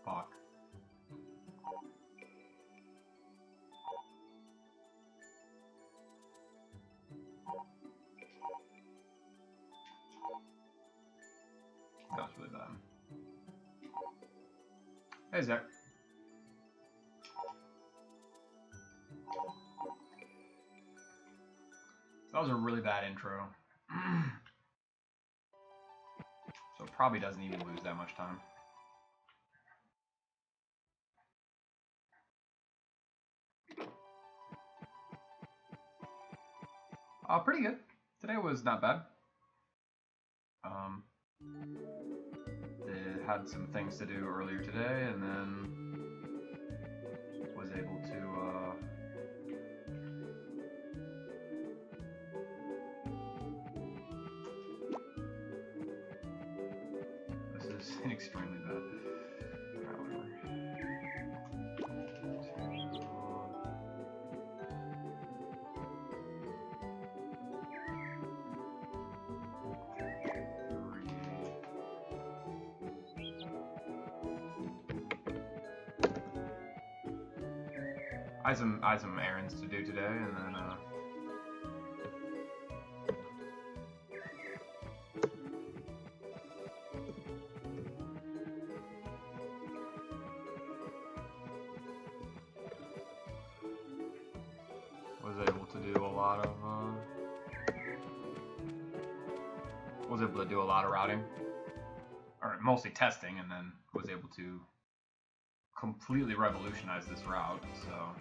Fuck. That was really bad. Hey, Zach. That was a really bad intro. So it probably doesn't even lose that much time. Pretty good. Today was not bad. Had some things to do earlier today, and then was able to this is extremely bad. I had some errands to do today, and then was able to do a lot of routing, or mostly testing, and then was able to completely revolutionize this route. So.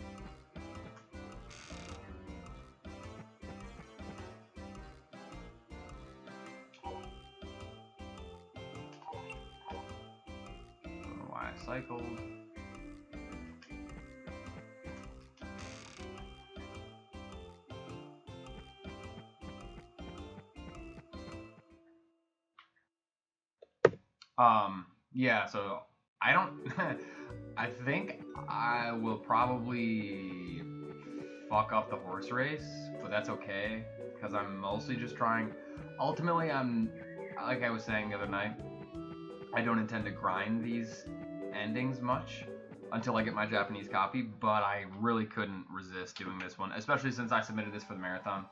cycled. Yeah, so I don't, I think I will probably fuck up the horse race, but that's okay, because I'm mostly just trying, ultimately like I was saying the other night, I don't intend to grind these endings much until I get my Japanese copy, but I really couldn't resist doing this one, especially since I submitted this for the marathon.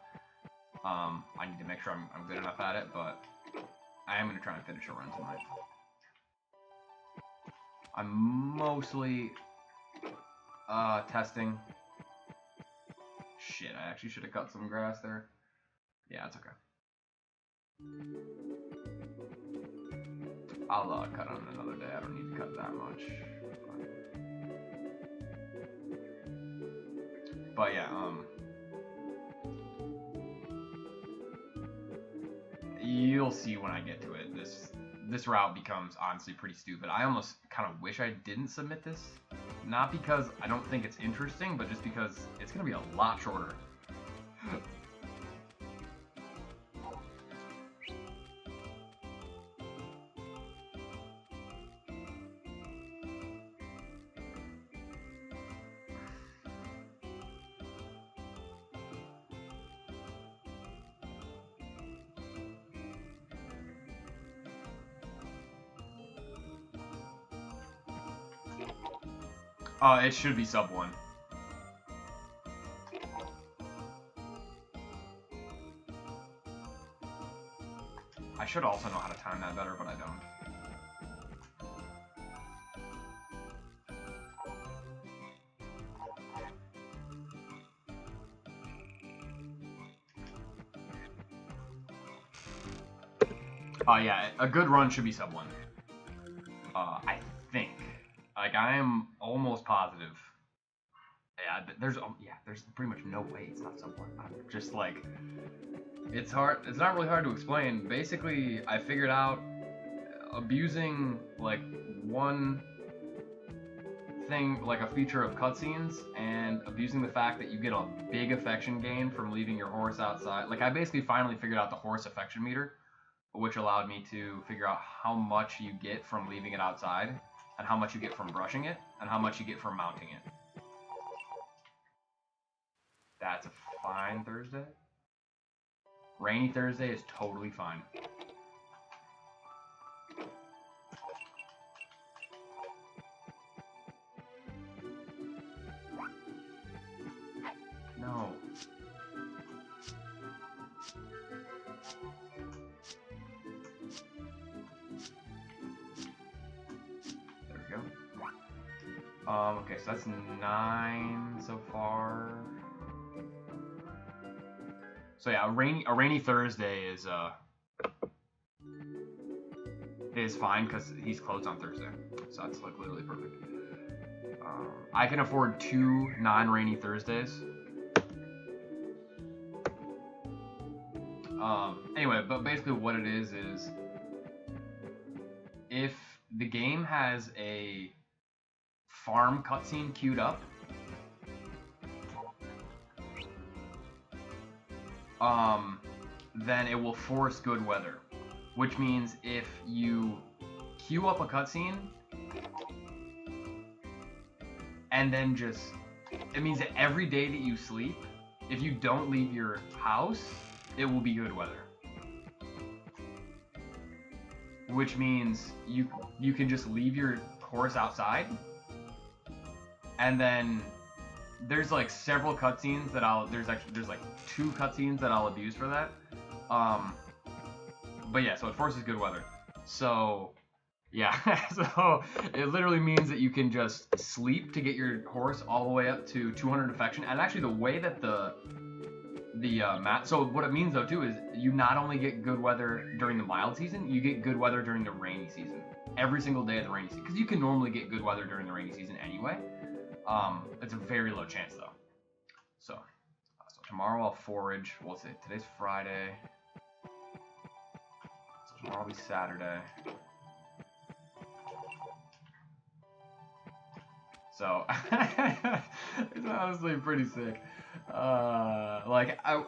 I need to make sure I'm good enough at it, but I am going to try and finish a run tonight. I'm mostly testing. Shit, I actually should have cut some grass there. Yeah, it's okay. I'll cut on another day. I don't need to cut that much. But yeah, you'll see when I get to it. This route becomes honestly pretty stupid. I almost kind of wish I didn't submit this. Not because I don't think it's interesting, but just because it's going to be a lot shorter. It should be sub 1. I should also know how to time that better, but I don't. Yeah, a good run should be sub 1. I think. Like, I am almost positive. Yeah, there's pretty much no way it's not sub 1. I'm just like, it's hard. It's not really hard to explain. Basically, I figured out abusing like one thing, like a feature of cutscenes, and abusing the fact that you get a big affection gain from leaving your horse outside. Like, I basically finally figured out the horse affection meter, which allowed me to figure out how much you get from leaving it outside, and how much you get from brushing it, and how much you get from mounting it. That's a fine Thursday. Rainy Thursday is totally fine. No. There we go. Okay, so that's 9 so far. So yeah, a rainy Thursday is fine because he's closed on Thursday, so that's like literally perfect. I can afford 2 non-rainy Thursdays. Anyway, but basically what it is if the game has a farm cutscene queued up, then it will force good weather, which means if you queue up a cutscene and then it means that every day that you sleep, if you don't leave your house, it will be good weather. Which means you can just leave your horse outside, and then there's like several cutscenes that there's like 2 cutscenes that I'll abuse for that. But yeah, so it forces good weather. So yeah, so it literally means that you can just sleep to get your horse all the way up to 200 affection. And actually, the way that the map. So what it means though too is you not only get good weather during the mild season, you get good weather during the rainy season. Every single day of the rainy season, because you can normally get good weather during the rainy season anyway. It's a very low chance though. So tomorrow I'll forage. We'll see. Today's Friday. So tomorrow will be Saturday. So it's honestly pretty sick. Like I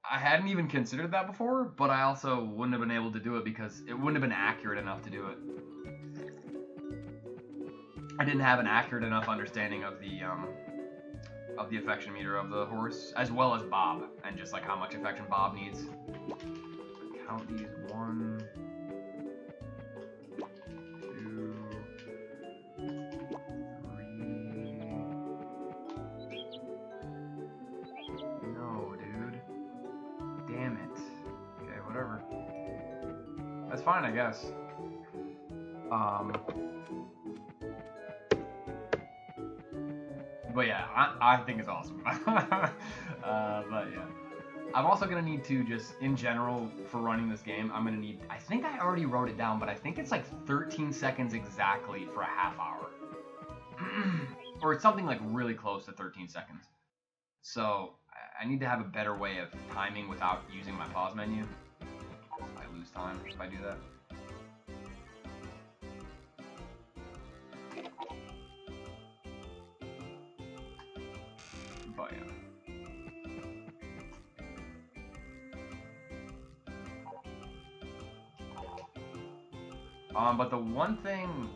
hadn't even considered that before, but I also wouldn't have been able to do it because it wouldn't have been accurate enough to do it. I didn't have an accurate enough understanding of the affection meter of the horse, as well as Bob, and just like how much affection Bob needs. Count these: 1, 2, 3. No, dude. Damn it. Okay, whatever. That's fine, I guess. But yeah, I think it's awesome. But yeah. I'm also going to need to just, in general, for running this game, I'm going to need, I think I already wrote it down, but I think it's like 13 seconds exactly for a half hour. Or it's something like really close to 13 seconds. So I need to have a better way of timing without using my pause menu. I lose time if I do that. But yeah. But the one thing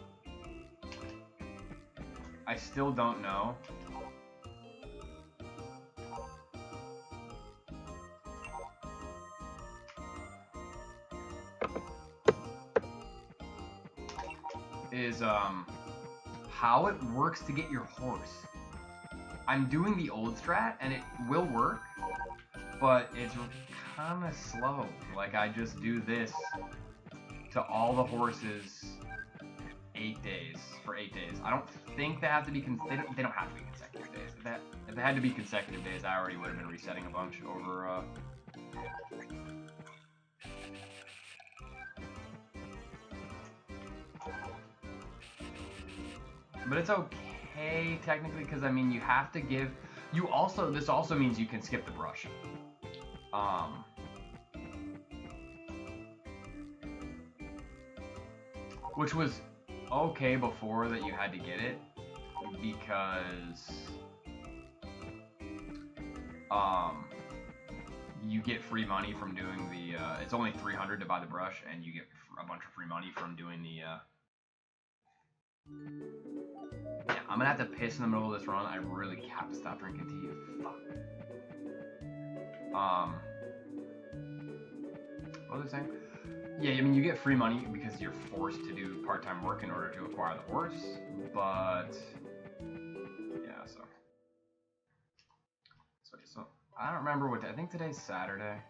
I still don't know is how it works to get your horse. I'm doing the old strat and it will work, but it's kind of slow. Like I just do this to all the horses 8 days for 8 days. I don't think they have to be they don't have to be consecutive days. If they had to be consecutive days, I already would have been resetting a bunch over. But it's okay technically because I mean you have to give. This also means you can skip the brush. Which was okay before that you had to get it, because you get free money from doing the it's only 300 to buy the brush, and you get a bunch of free money from doing the yeah, I'm gonna have to piss in the middle of this run. I really have to stop drinking tea. Fuck. What was I saying? Yeah, I mean, you get free money because you're forced to do part-time work in order to acquire the horse, but yeah, so I don't remember what day. I think today's Saturday.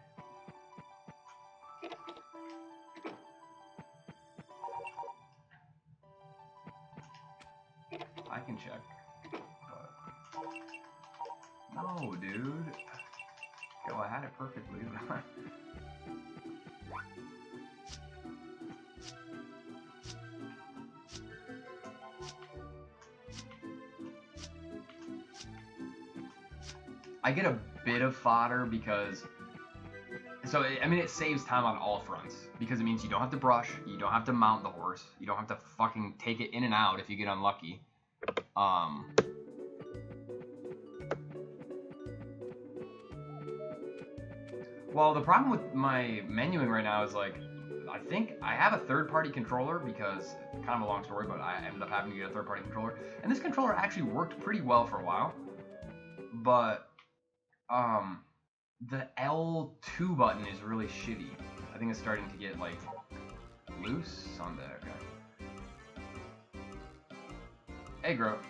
I can check, but no, dude. Okay, well, I had it perfectly. I get a bit of fodder because, so I mean, it saves time on all fronts because it means you don't have to brush, you don't have to mount the horse, you don't have to fucking take it in and out if you get unlucky. Well, the problem with my menuing right now is like, I think I have a third-party controller because, kind of a long story, but I ended up having to get a third-party controller, and this controller actually worked pretty well for a while, but the L2 button is really shitty. I think it's starting to get like loose on the okay. Hey, Grove.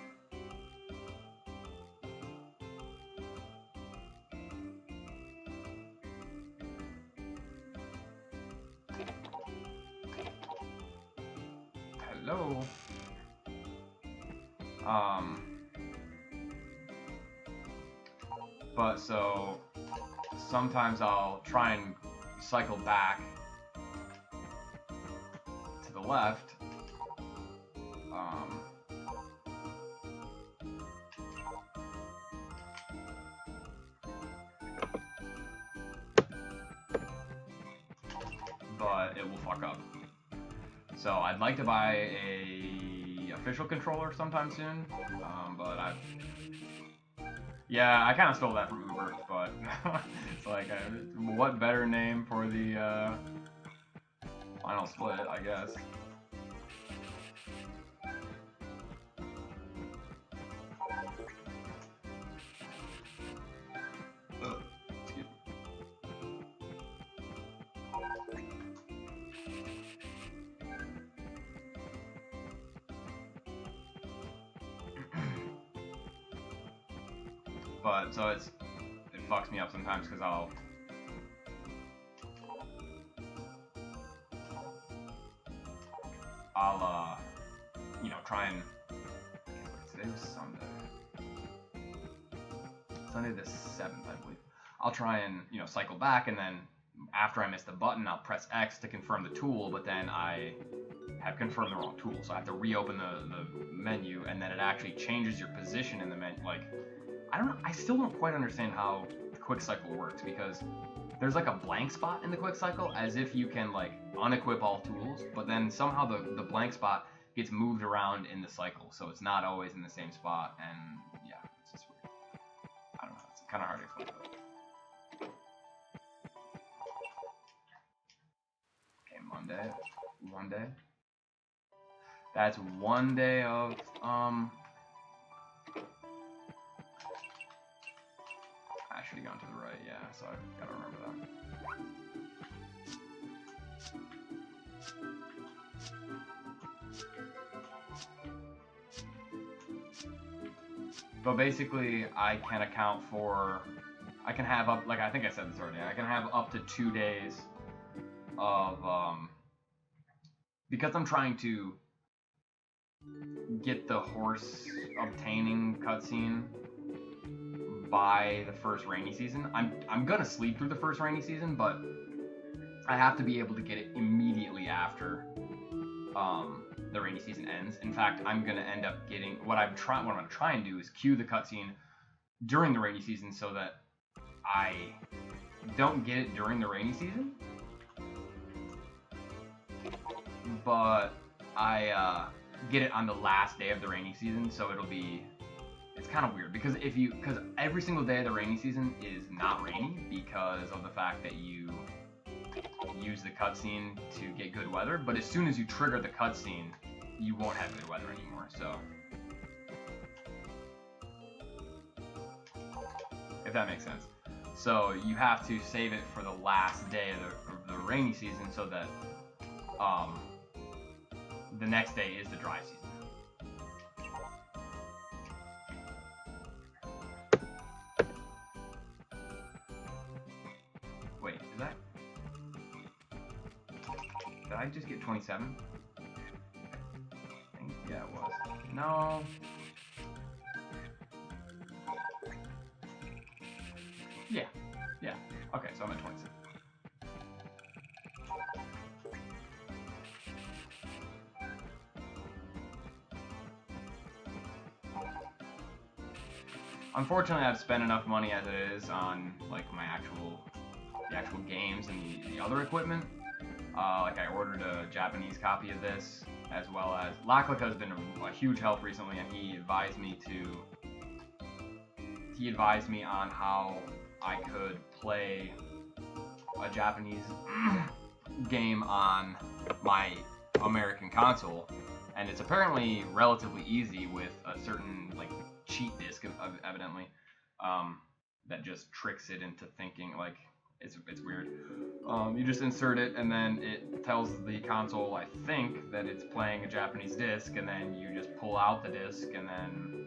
Hello. But so sometimes I'll try and cycle back to the left. But it will fuck up. So I'd like to buy a official controller sometime soon. But yeah, I kind of stole that from Uber, but it's like, what better name for the final split, I guess. But so it fucks me up sometimes because I'll you know, try and today was Sunday the 7th, I believe. I'll try and, you know, cycle back, and then after I miss the button, I'll press X to confirm the tool, but then I have confirmed the wrong tool, so I have to reopen the menu, and then it actually changes your position in the menu. Like, I don't know, I still don't quite understand how the quick cycle works, because there's like a blank spot in the quick cycle, as if you can like unequip all tools, but then somehow the blank spot gets moved around in the cycle, so it's not always in the same spot, and yeah, it's just weird. I don't know, it's kind of hard to explain though. Okay, Monday, one day. That's 1 day of I should have gone to the right, yeah, so I've got to remember that. But basically, I can account for, I can have up, like I think I said this already, I can have up to 2 days of, because I'm trying to get the horse obtaining cutscene by the first rainy season. I'm gonna sleep through the first rainy season, but I have to be able to get it immediately after the rainy season ends. In fact, I'm gonna end up getting what I'm gonna try and do is queue the cutscene during the rainy season so that I don't get it during the rainy season, but I get it on the last day of the rainy season, so it'll be. It's kind of weird because because every single day of the rainy season is not rainy because of the fact that you use the cutscene to get good weather, but as soon as you trigger the cutscene, you won't have good weather anymore, so. If that makes sense. So you have to save it for the last day of the rainy season so that the next day is the dry season. Wait, is that... Did I just get 27? I think, yeah, it was. No. Yeah. Okay, so I'm at 26. Unfortunately, I've spent enough money as it is on like the actual games and the other equipment. Like I ordered a Japanese copy of this, as well as Laklika has been a huge help recently, and he advised me on how I could play a Japanese game on my American console, and it's apparently relatively easy with a certain like cheat disk, evidently, that just tricks it into thinking like it's weird. You just insert it, and then it tells the console, I think, that it's playing a Japanese disc, and then you just pull out the disc, and then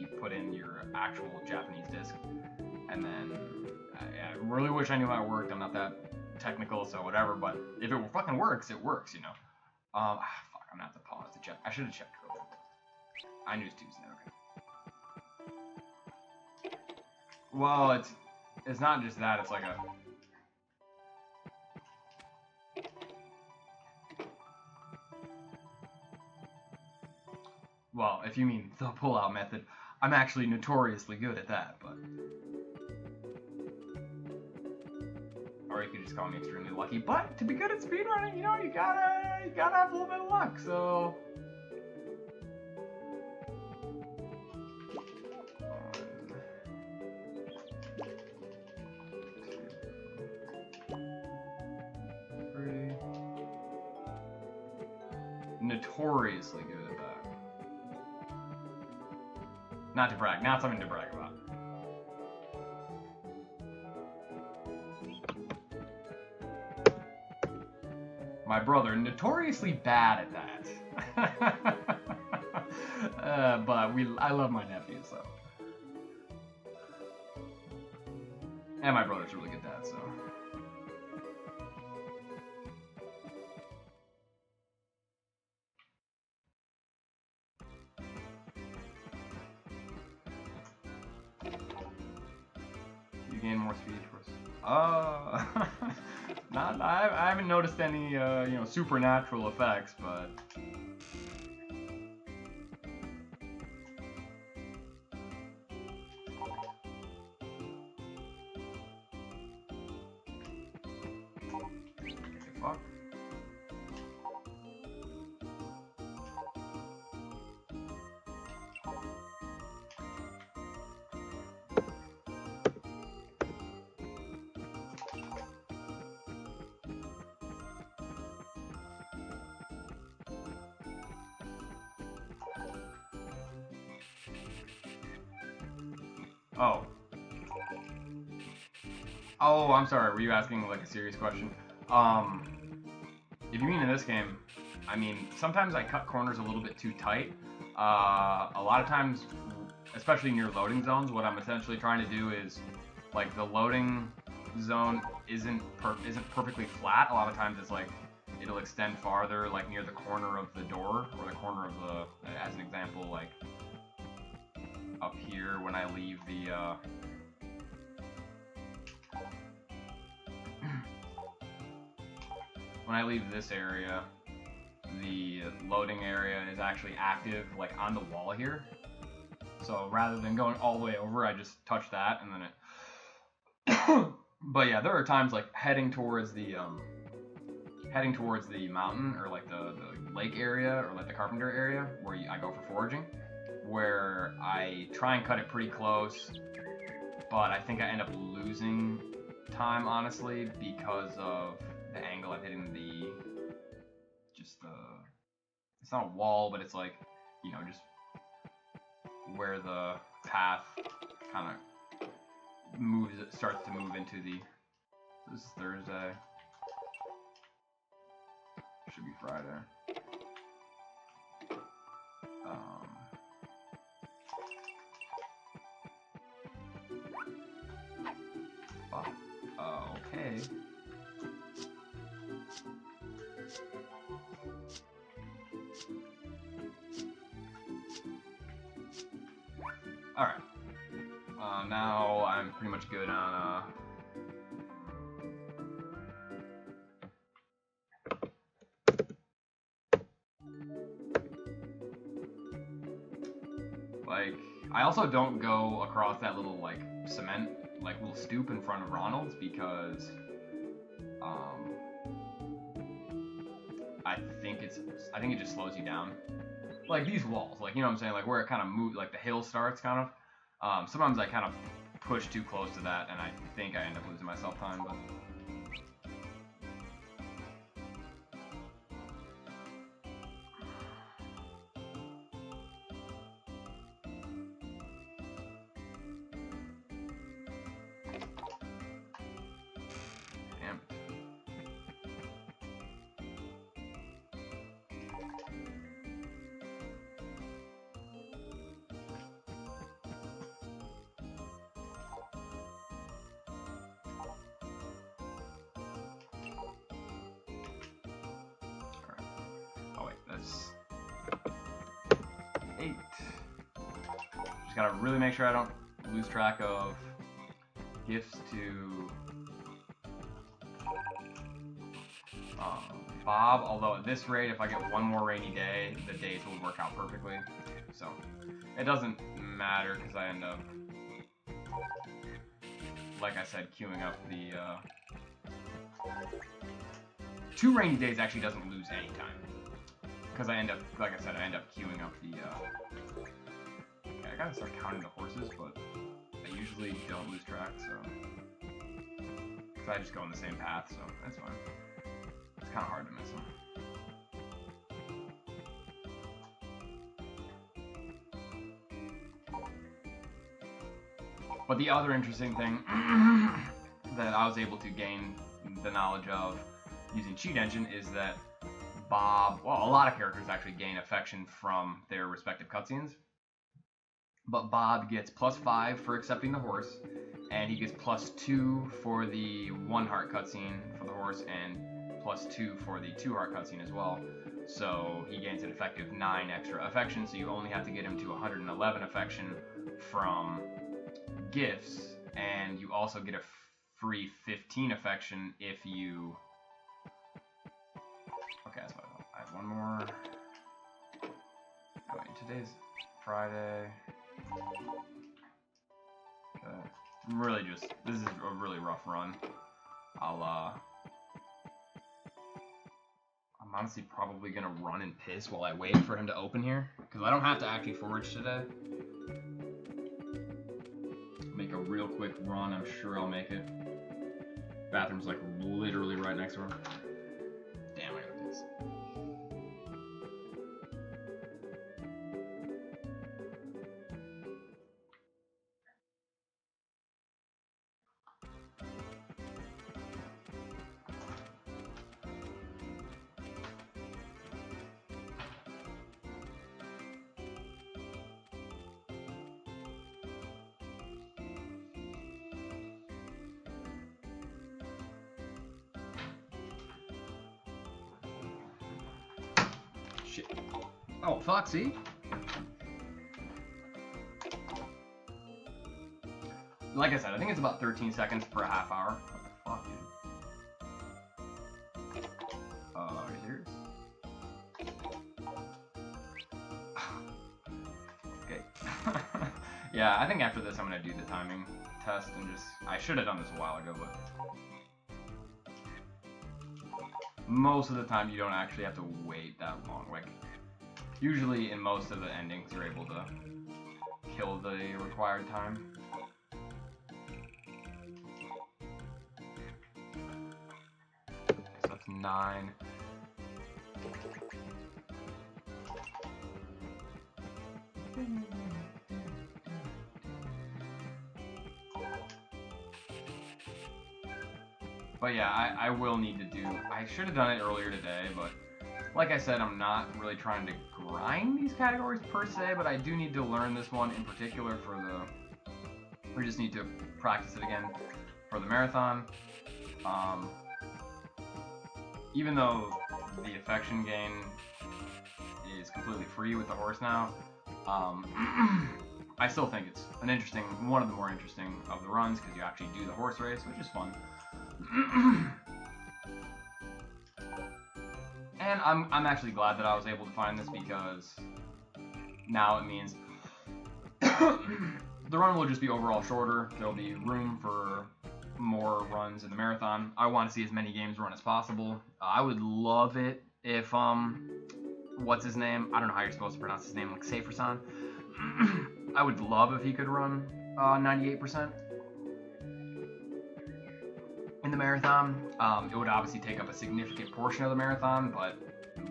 you put in your actual Japanese disc, and then I really wish I knew how it worked. I'm not that technical, so whatever. But if it fucking works, it works, you know. Fuck, I'm gonna have to pause to check. I should have checked earlier. I knew it was Tuesday. Okay. Well, it's not just that. It's like a. Well, if you mean the pull-out method, I'm actually notoriously good at that, but. Or you could just call me extremely lucky. But to be good at speedrunning, you know, you gotta have a little bit of luck. So notoriously good at that. Not to brag, not something to brag about. My brother, notoriously bad at that. But I love my nephew, so. And my brother's really good at that, so. You gain more speed, of course. I haven't noticed any, supernatural effects, but. Fuck. Oh. Oh, I'm sorry. Were you asking like a serious question? If you mean in this game, I mean, sometimes I cut corners a little bit too tight. A lot of times, especially near loading zones, what I'm essentially trying to do is, like, the loading zone isn't perfectly flat. A lot of times it's like, it'll extend farther, like near the corner of the door, or the corner of the, as an example, like, up here when I leave the, when I leave this area, the loading area is actually active, like, on the wall here. So rather than going all the way over, I just touch that and then it. But yeah, there are times like heading towards the mountain or like the lake area or like the carpenter area where I go for foraging, where I try and cut it pretty close, but I think I end up losing time, honestly, because of the angle I'm hitting it's not a wall, but it's like, just where the path kind of starts to move into this is Thursday. Should be Friday. Fuck. Okay. Alright. Now I'm pretty much good on, like, I also don't go across that little, like, cement, like, little stoop in front of Ronald's because, I think it just slows you down. Like, these walls, like, you know what I'm saying? Like, where it kind of moves, like, the hill starts, kind of. Sometimes I kind of push too close to that, and I think I end up losing myself time, but. Damn. That's 8. Just gotta really make sure I don't lose track of gifts to Bob, although at this rate, if I get one more rainy day, the days will work out perfectly. So it doesn't matter because I end up, like I said, queuing up the 2 rainy days actually doesn't lose any time. Because I end up, like I said, queuing up the, okay, I gotta start counting the horses, but I usually don't lose track, so, because I just go on the same path, so that's fine. It's kind of hard to miss them. But the other interesting thing that I was able to gain the knowledge of using Cheat Engine is that Bob, well, a lot of characters actually gain affection from their respective cutscenes. But Bob gets +5 for accepting the horse, and he gets +2 for the 1 heart cutscene for the horse, and +2 for the 2 heart cutscene as well. So he gains an effective 9 extra affection, so you only have to get him to 111 affection from gifts, and you also get a free 15 affection if you... Okay, that's what I have one more. Oh, wait, today's Friday. Okay. Really just, this is a really rough run. I'm honestly probably gonna run and piss while I wait for him to open here, because I don't have to actually forage today. Make a real quick run, I'm sure I'll make it. Bathroom's like literally right next to her. Damn, I gotta piss. Shit. Oh, fuck, see? Like I said, I think it's about 13 seconds per half hour. What the fuck, dude? Are you serious? Okay. Yeah, I think after this I'm gonna do the timing test and just... I should have done this a while ago, but... most of the time you don't actually have to wait that long. Like, usually in most of the endings you're able to kill the required time. Okay, so that's 9. But yeah, I will need to do... I should have done it earlier today, but like I said, I'm not really trying to grind these categories per se, but I do need to learn this one in particular for the... We just need to practice it again for the marathon. Even though the affection gain is completely free with the horse now, I still think it's an interesting, one of the more interesting of the runs, because you actually do the horse race, which is fun. And I'm actually glad that I was able to find this, because now it means the run will just be overall shorter. There'll be room for more runs in the marathon. I want to see as many games run as possible. I would love it if what's his name? I don't know how you're supposed to pronounce his name, like Safer-san. I would love if he could run 98% in the marathon. It would obviously take up a significant portion of the marathon, but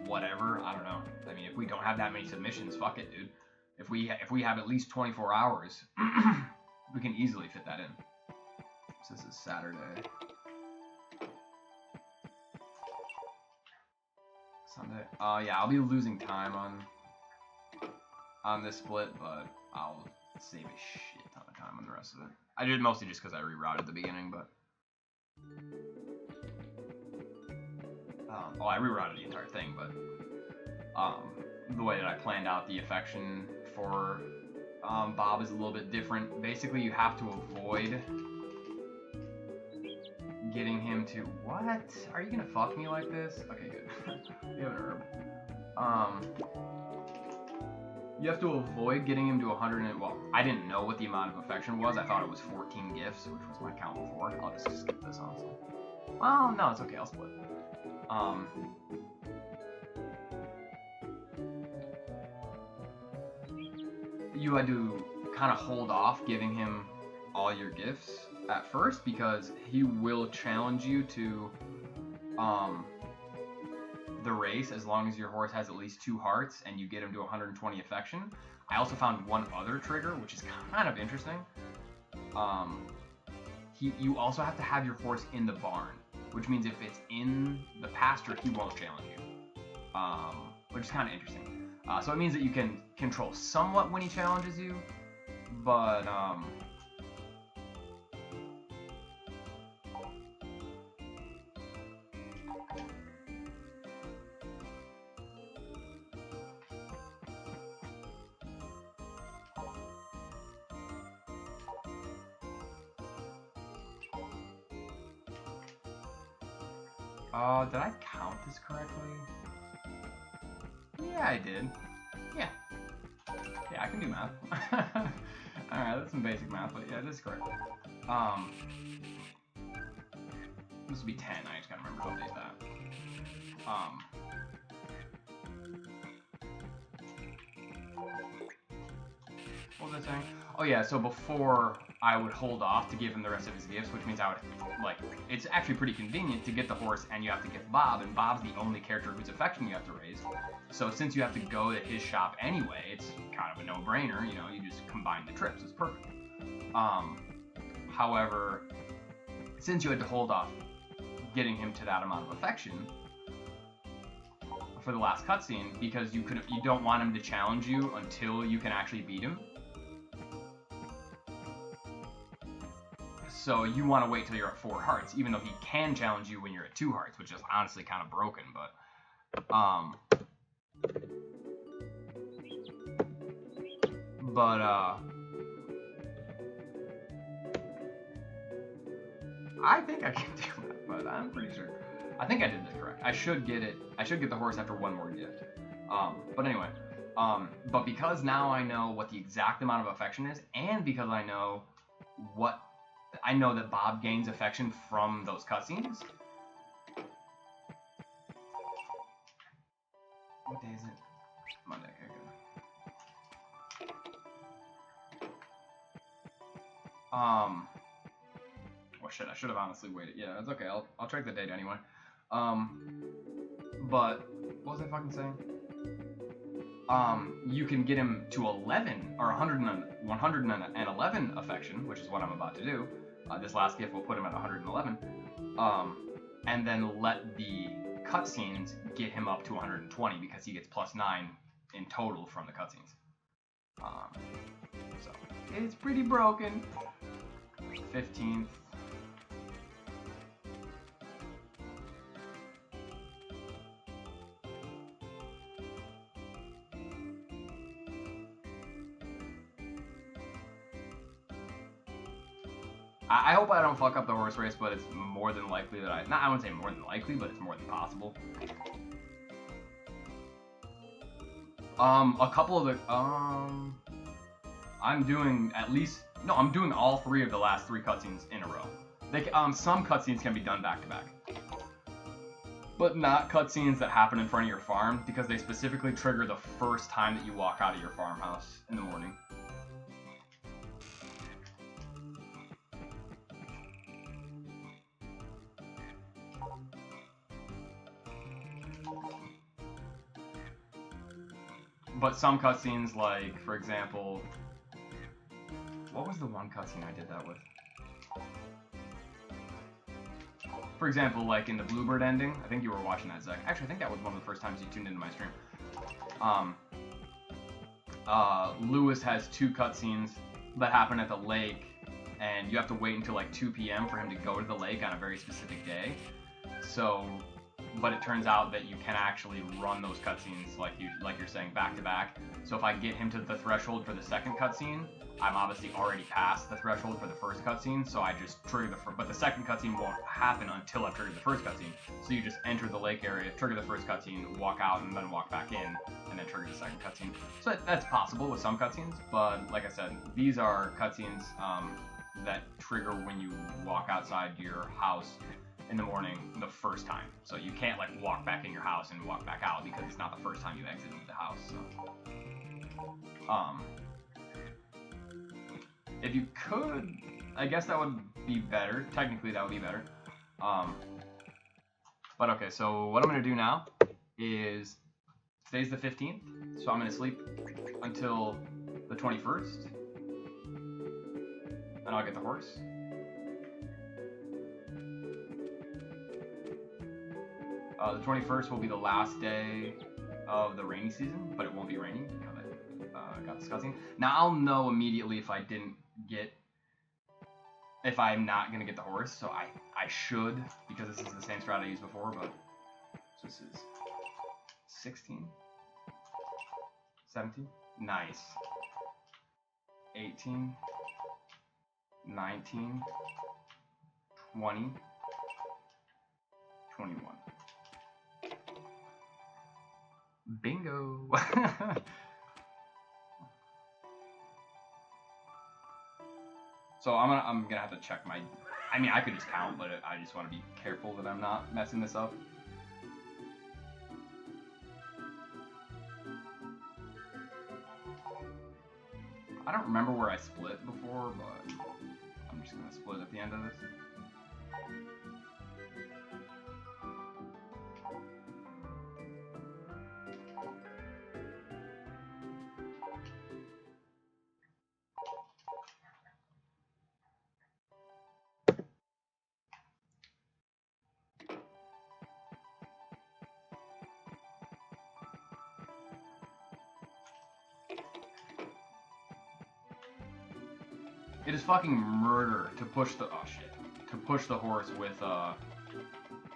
whatever. I don't know. I mean, if we don't have that many submissions, fuck it, dude. If we have at least 24 hours, we can easily fit that in. So this is Saturday. Sunday. Yeah, I'll be losing time on this split, but I'll save a shit ton of time on the rest of it. I did it mostly just because I rerouted the beginning, but I rerouted the entire thing, but the way that I planned out the affection for Bob is a little bit different. Basically, you have to avoid getting him to... What? Are you gonna fuck me like this? Okay, good. You have an herb. You have to avoid getting him to 100 and... Well, I didn't know what the amount of affection was. I thought it was 14 gifts, which was my count before. I'll just skip this, honestly. Well, no, it's okay. I'll split. You had to kind of hold off giving him all your gifts at first, because he will challenge you to the race as long as your horse has at least 2 hearts and you get him to 120 affection. I also found one other trigger, which is kind of interesting. You also have to have your horse in the barn, which means if it's in the pasture, he won't challenge you, which is kind of interesting. So it means that you can control somewhat when he challenges you, but did I count this correctly? Yeah, I did. Yeah. Yeah, I can do math. Alright, that's some basic math, but yeah, this is correct. This would be 10, I just gotta remember to update that. What was I saying? Oh yeah, so before I would hold off to give him the rest of his gifts, which means I would, like, it's actually pretty convenient to get the horse and you have to gift Bob, and Bob's the only character whose affection you have to raise. So since you have to go to his shop anyway, it's kind of a no-brainer, you know, you just combine the trips, it's perfect. However, since you had to hold off getting him to that amount of affection for the last cutscene, because you don't want him to challenge you until you can actually beat him. So you want to wait till you're at 4 hearts, even though he can challenge you when you're at 2 hearts, which is honestly kind of broken, but I think I can do that, but I'm pretty sure. I think I did this correct. I should get it. I should get the horse after 1 more gift. But anyway, but because now I know what the exact amount of affection is, and because I know that Bob gains affection from those cutscenes. What day is it? Monday. Okay, good. Well, shit, I should have honestly waited. Yeah, it's okay. I'll check the date anyway. But what was I fucking saying? You can get him to 11 or 111 affection, which is what I'm about to do. This last gift will put him at 111, and then let the cutscenes get him up to 120 because he gets +9 in total from the cutscenes. So it's pretty broken. 15th. I hope I don't fuck up the horse race, but it's more than likely that I wouldn't say more than likely, but it's more than possible. A couple of the, I'm doing I'm doing all 3 of the last 3 cutscenes in a row. Some cutscenes can be done back to back, but not cutscenes that happen in front of your farm, because they specifically trigger the first time that you walk out of your farmhouse in the morning. But some cutscenes, like, for example, what was the one cutscene I did that with? For example, like in the Bluebird ending, I think you were watching that, Zach. Actually, I think that was one of the first times you tuned into my stream. Lewis has 2 cutscenes that happen at the lake, and you have to wait until like 2 p.m. for him to go to the lake on a very specific day. So, but it turns out that you can actually run those cutscenes like you're saying back to back. So if I get him to the threshold for the second cutscene, I'm obviously already past the threshold for the first cutscene, so I just trigger but the second cutscene won't happen until I've triggered the first cutscene. So you just enter the lake area, trigger the first cutscene, walk out, and then walk back in, and then trigger the second cutscene. So that's possible with some cutscenes, but like I said, these are cutscenes that trigger when you walk outside your house in the morning the first time. So you can't like walk back in your house and walk back out because it's not the first time you exited the house. So if you could, I guess that would be better. Technically that would be better. But okay, so what I'm gonna do now is, today's the 15th, so I'm gonna sleep until the 21st. and I'll get the horse. The 21st will be the last day of the rainy season, but it won't be raining because I got this cutscene. Now I'll know immediately if I'm not gonna get the horse, so I should, because this is the same strat I used before, but so this is 16, 17, nice, 18, 19, 20, 21. Bingo! So I'm gonna have to check my. I mean, I could just count, but I just want to be careful that I'm not messing this up. I don't remember where I split before, but I'm just gonna split at the end of this. It is fucking murder to push the horse with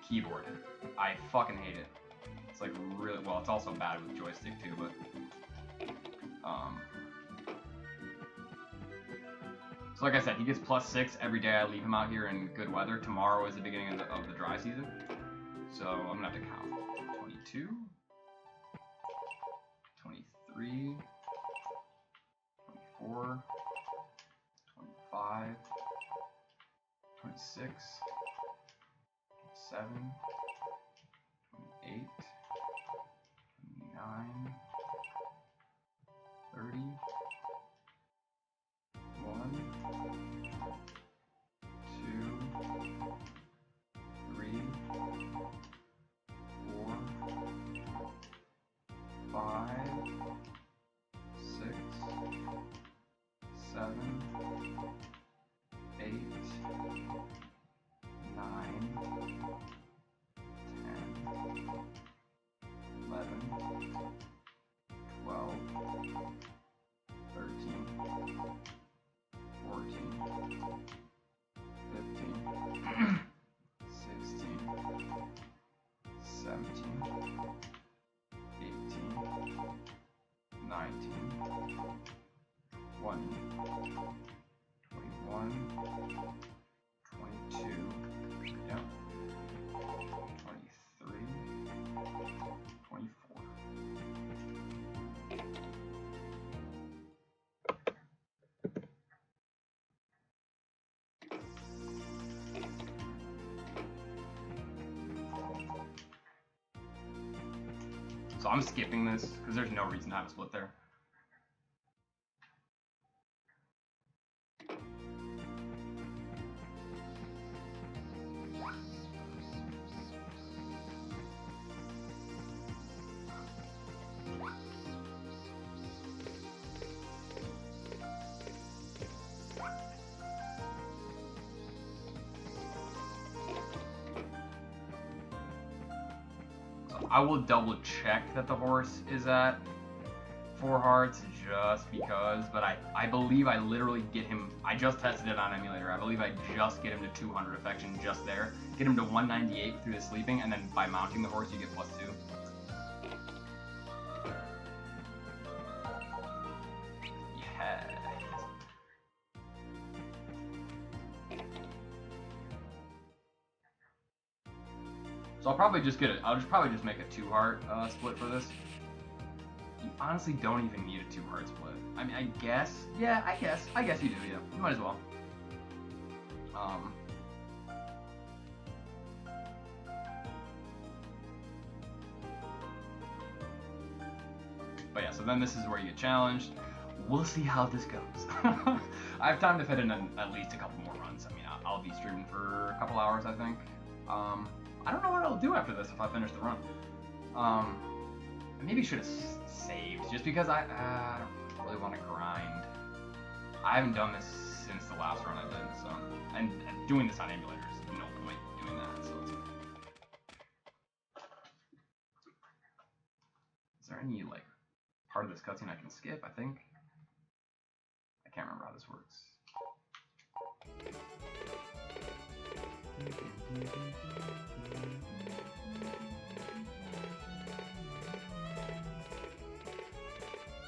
keyboard. I fucking hate it. It's like really well. It's also bad with joystick too, but so like I said, he gets +6 every day I leave him out here in good weather. Tomorrow is the beginning of the dry season, so I'm gonna have to count. 22, 23, 24. 25, 26, 27, 28, 29, 30, 1, 2, 3, 4, 5, 6, 7, 8, 9, 10, 11, 12, 13, 14, 15, 16, 17, 18, 19, 20, 21, 22, yep, 23, 24. So I'm skipping this because there's no reason to have a split there. I will double check that the horse is at 4 hearts just because, but I believe I literally get him, I just tested it on emulator, I believe I just get him to 200 affection just there, get him to 198 through the sleeping, and then by mounting the horse you get +2. Yeah. So I'll probably just make a 2-heart split for this. You honestly don't even need a 2-heart split. I mean, I guess you do, yeah. You might as well. But yeah, so then this is where you get challenged. We'll see how this goes. I have time to fit in at least a couple more runs. I mean, I'll be streaming for a couple hours, I think. I don't know what I'll do after this if I finish the run. I maybe should have saved, just because I don't really want to grind. I haven't done this since the last run I did, so and doing this on emulators, no point doing that. So it's okay. Is there any like part of this cutscene I can skip? I think I can't remember how this works.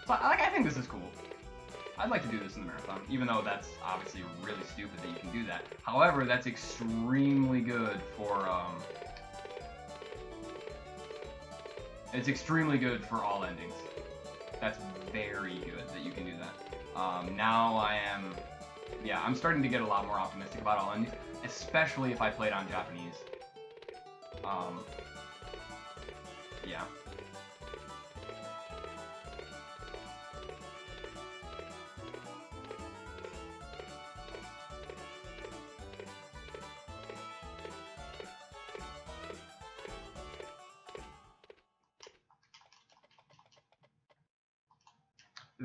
So I think this is cool. I'd like to do this in the marathon, even though that's obviously really stupid that you can do that. However, that's extremely good for it's extremely good for all endings. That's very good that you can do that. Now I'm starting to get a lot more optimistic about all endings, especially if I played on Japanese. Yeah.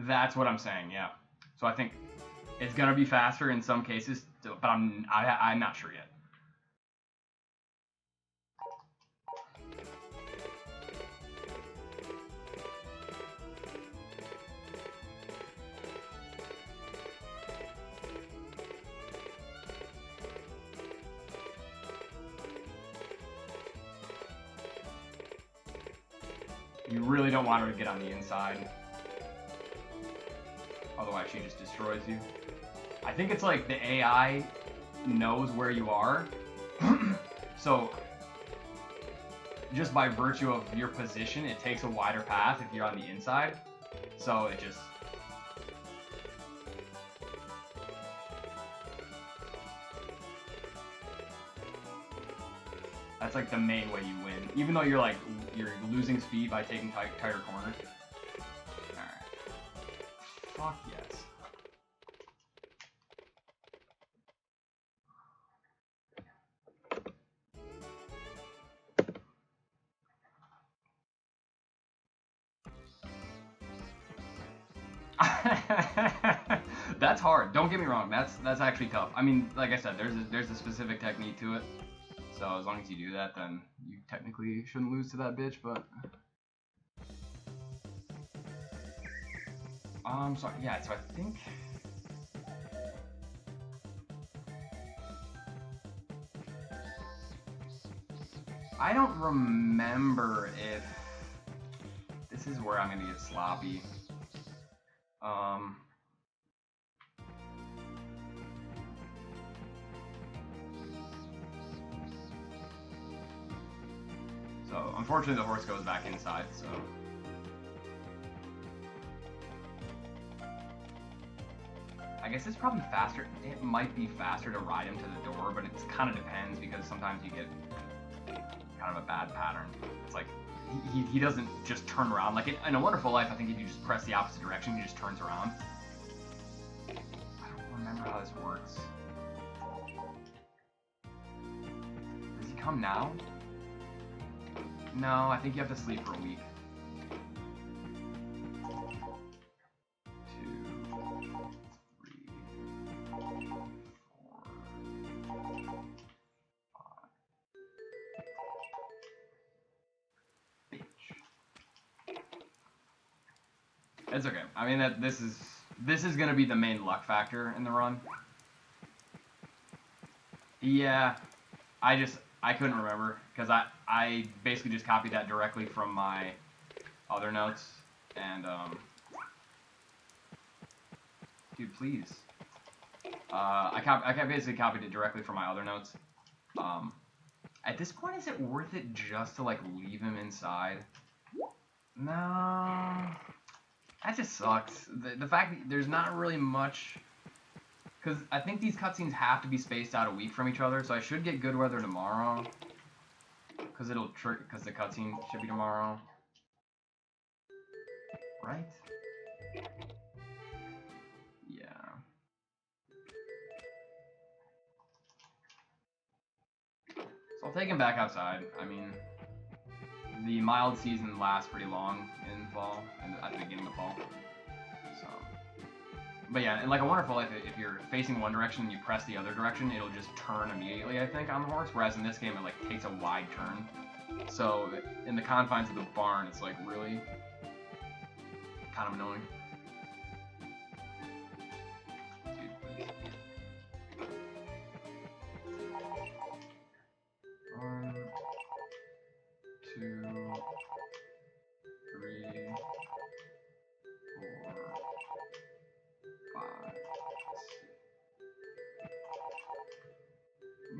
That's what I'm saying, yeah. So I think it's gonna be faster in some cases, but I'm not sure yet. You really don't want her to get on the inside. Otherwise she just destroys you. I think it's like the AI knows where you are. So just by virtue of your position, it takes a wider path if you're on the inside. So it just... That's like the main way you win. Even though you're losing speed by taking tighter corners. Alright. Fuck yes. That's hard. Don't get me wrong. That's actually tough. I mean, like I said, there's a specific technique to it. So as long as you do that, then you technically shouldn't lose to that bitch. But sorry. Yeah. So I think. I don't remember if this is where I'm gonna get sloppy. So unfortunately the horse goes back inside, so. I guess it's probably faster. It might be faster to ride him to the door, but it kind of depends because sometimes you get kind of a bad pattern. It's like he doesn't just turn around. Like in A Wonderful Life, I think if you just press the opposite direction, he just turns around. I don't remember how this works. Does he come now? No, I think you have to sleep for a week. 2, 3, 4, 5. Bitch. It's okay. I mean this is gonna be the main luck factor in the run. Yeah, I couldn't remember because I basically just copied that directly from my other notes and dude, please. I basically copied it directly from my other notes. At this point, is it worth it just to like leave him inside? No, that just sucks. The fact that there's not really much. Because I think these cutscenes have to be spaced out a week from each other, so I should get good weather tomorrow. Because because the cutscene should be tomorrow. Right? Yeah. So I'll take him back outside. I mean, the mild season lasts pretty long in fall, and at the beginning of fall. So. But yeah, and like a Wonderful Life, if you're facing one direction and you press the other direction, it'll just turn immediately, I think, on the horse. Whereas in this game, it like takes a wide turn. So in the confines of the barn, it's like really kind of annoying. One, two, three, four, five.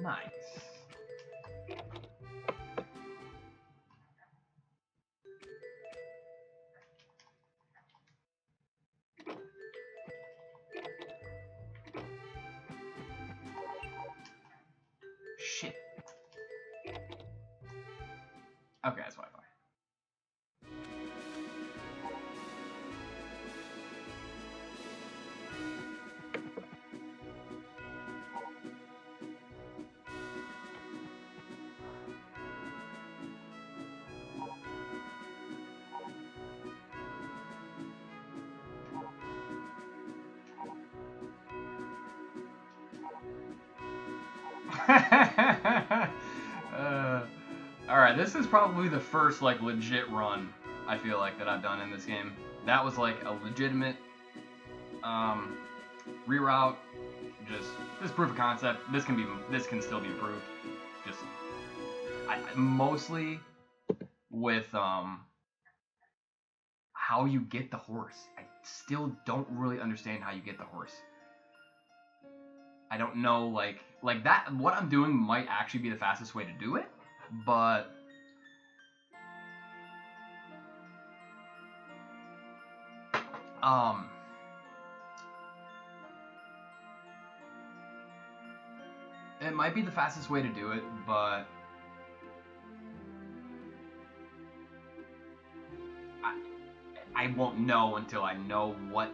Nice. Shit. Okay, that's Wi-Fi. Alright, this is probably the first like legit run I feel like that I've done in this game. That was like a legitimate reroute. Just this proof of concept. This can still be improved. Just mostly with how you get the horse. I still don't really understand how you get the horse. I don't know, like that. What I'm doing might actually be the fastest way to do it, but it might be the fastest way to do it, but I won't know until I know what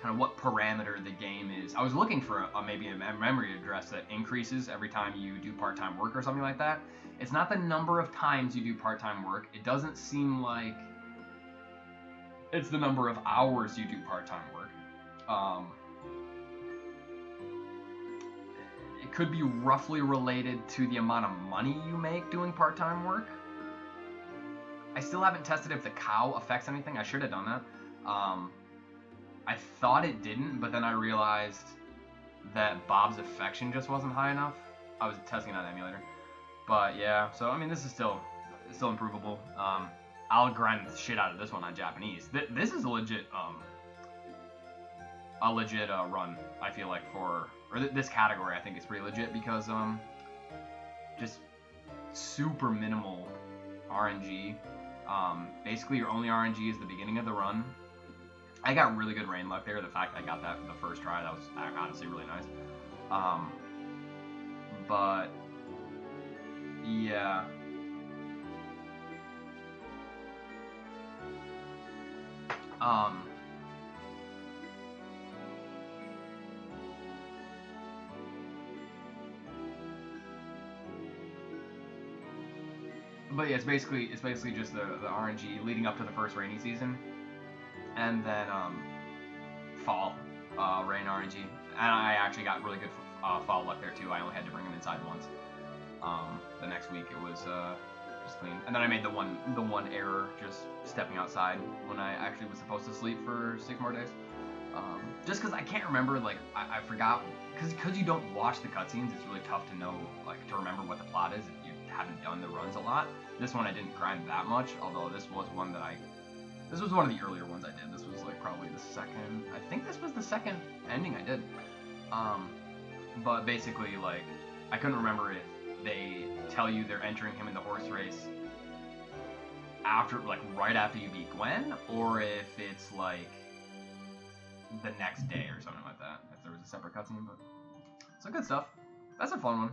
kind of what parameter the game is. I was looking for maybe a memory address that increases every time you do part-time work or something like that. It's not the number of times you do part-time work. It doesn't seem like it's the number of hours you do part-time work. It could be roughly related to the amount of money you make doing part-time work. I still haven't tested if the cow affects anything. I should have done that. I thought it didn't, but then I realized that Bob's affection just wasn't high enough. I was testing it on the emulator. But yeah, so I mean, this is still improvable. I'll grind the shit out of this one on Japanese. This is a legit run. I feel like this category, I think it's pretty legit because just super minimal RNG. Basically, your only RNG is the beginning of the run. I got really good rain luck there. The fact I got that the first try, that was honestly really nice. But yeah. But yeah, it's basically just the RNG leading up to the first rainy season, and then fall rain RNG. And I actually got really good fall luck there too. I only had to bring him inside once. The next week it was just clean, and then I made the one error just stepping outside when I actually was supposed to sleep for 6 more days. Just because I can't remember, like I forgot, because you don't watch the cutscenes, it's really tough to know, like, to remember what the plot is if you haven't done the runs a lot. This one I didn't grind that much, although this was one of the earlier ones I did. This was like probably the second, I think this was the second ending I did. But basically, like, I couldn't remember if they tell you they're entering him in the horse race after, like, right after you beat Gwen, or if it's like the next day or something like that, if there was a separate cutscene. But so good stuff. That's a fun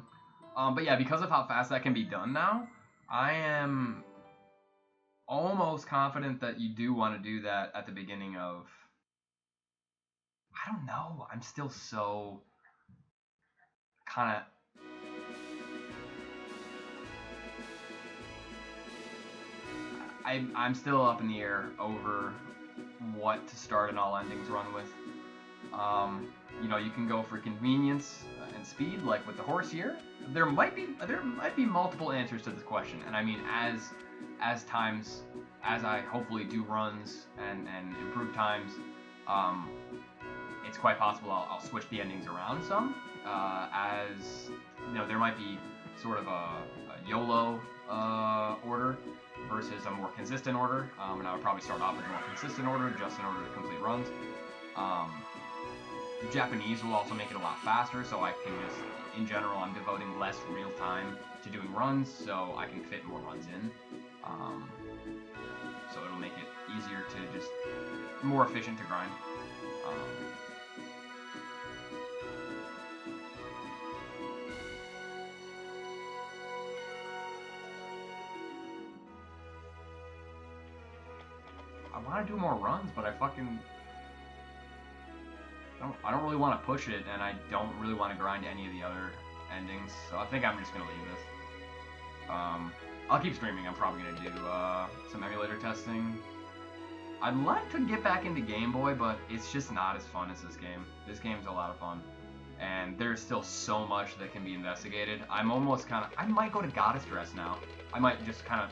one. But yeah, because of how fast that can be done now, I am almost confident that you do want to do that at the beginning of, I don't know, I'm still so kind of, I'm still up in the air over what to start an all endings run with. You know, you can go for convenience and speed, like with the horse here. There might be multiple answers to this question, and I mean as I hopefully do runs and improve times, it's quite possible I'll switch the endings around some. As you know, there might be sort of a YOLO order versus a more consistent order, and I would probably start off with a more consistent order just in order to complete runs. Japanese will also make it a lot faster, so I can just, in general, I'm devoting less real time to doing runs, so I can fit more runs in. So it'll make it easier to just, more efficient to grind. I want to do more runs, but I don't really want to push it, and I don't really want to grind any of the other endings, so I think I'm just going to leave this. I'll keep streaming. I'm probably going to do some emulator testing. I'd like to get back into Game Boy, but it's just not as fun as this game. This game's a lot of fun, and there's still so much that can be investigated. I'm almost kind of... I might go to Goddess Dress now. I might just kind of...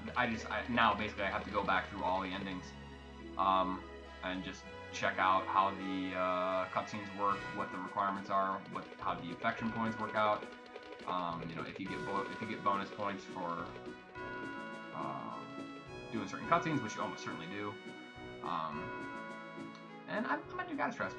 now, basically, I have to go back through all the endings, and just check out how the cutscenes work, what the requirements are, how the affection points work out. You know, if you get bonus points for doing certain cutscenes, which you almost certainly do. And I might do Goddess Dress.